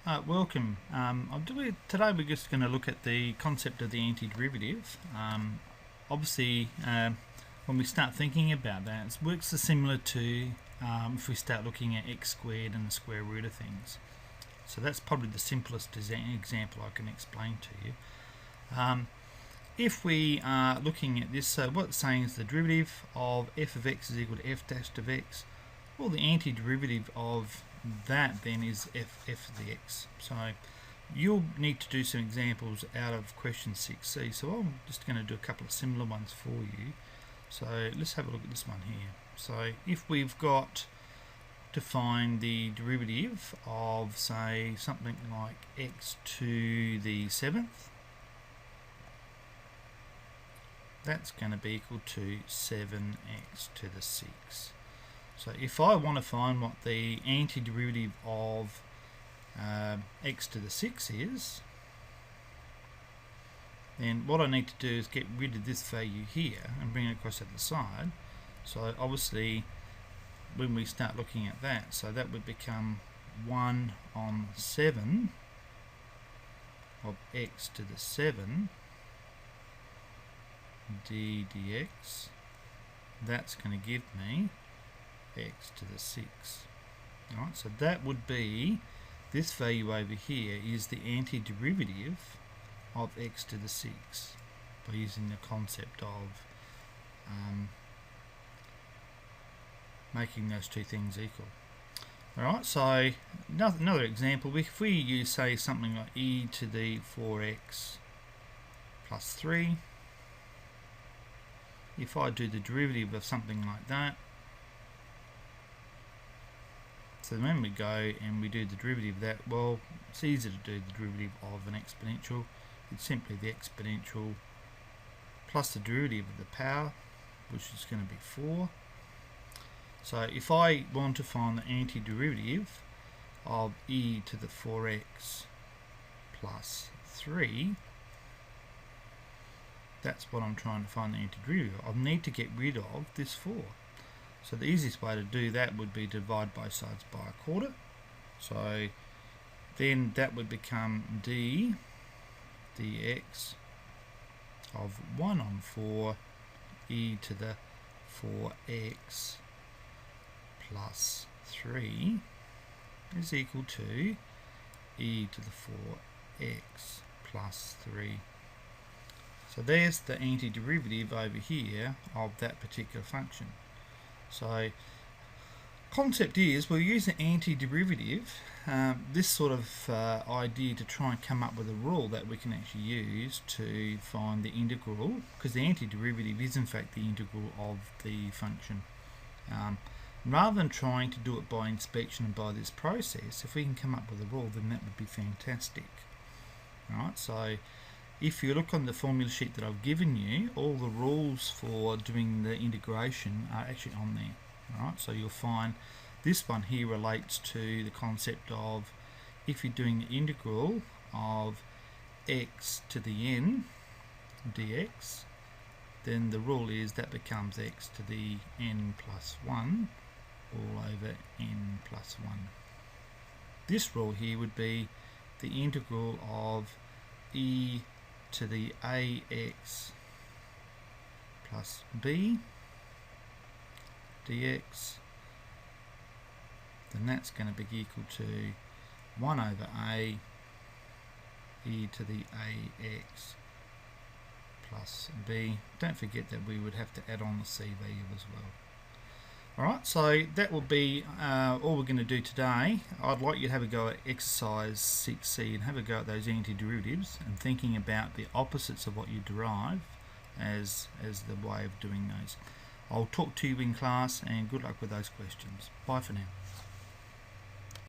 Welcome. Today we're just going to look at the concept of the antiderivative. Obviously, when we start thinking about that, it works similar to if we start looking at x squared and the square root of things. So that's probably the simplest example I can explain to you. If we are looking at this, so what it's saying is the derivative of f of x is equal to f dash of x. Well, the antiderivative of that then is f of the x. So you'll need to do some examples out of question 6c. So I'm just going to do a couple of similar ones for you. So let's have a look at this one here. So if we've got to find the derivative of, say, something like x to the 7th, that's going to be equal to 7x to the 6. So if I want to find what the antiderivative of x to the 6 is, then what I need to do is get rid of this value here and bring it across at the side. So obviously when we start looking at that, so that would become 1 on 7 of x to the 7 dx. That's going to give me x to the 6. Alright, so that would be, this value over here is the antiderivative of x to the 6 by using the concept of making those two things equal. Alright, so another example, if we use, say, something like e to the 4x plus 3, if I do the derivative of something like that, so when we go and we do the derivative of that, well, it's easy to do the derivative of an exponential. It's simply the exponential plus the derivative of the power, which is going to be 4. So if I want to find the antiderivative of e to the 4x plus 3, that's what I'm trying to find the antiderivative. I need to get rid of this 4. So the easiest way to do that would be to divide both sides by a quarter. So then that would become d dx of 1 on 4 e to the 4x plus 3 is equal to e to the 4x plus 3. So there's the antiderivative over here of that particular function. So concept is we'll use the antiderivative, this sort of idea, to try and come up with a rule that we can actually use to find the integral, because the antiderivative is in fact the integral of the function. Rather than trying to do it by inspection and by this process, if we can come up with a rule, then that would be fantastic. Alright, so if you look on the formula sheet that I've given you, all the rules for doing the integration are actually on there. Alright, so you'll find this one here relates to the concept of, if you're doing the integral of x to the n dx, then the rule is that becomes x to the n plus 1 all over n plus 1. This rule here would be the integral of e to the ax plus b dx, then that's going to be equal to 1 over a e to the ax plus b. Don't forget that we would have to add on the c value as well. Alright, so that will be all we're going to do today. I'd like you to have a go at exercise 6c and have a go at those antiderivatives and thinking about the opposites of what you derive as the way of doing those. I'll talk to you in class, and good luck with those questions. Bye for now.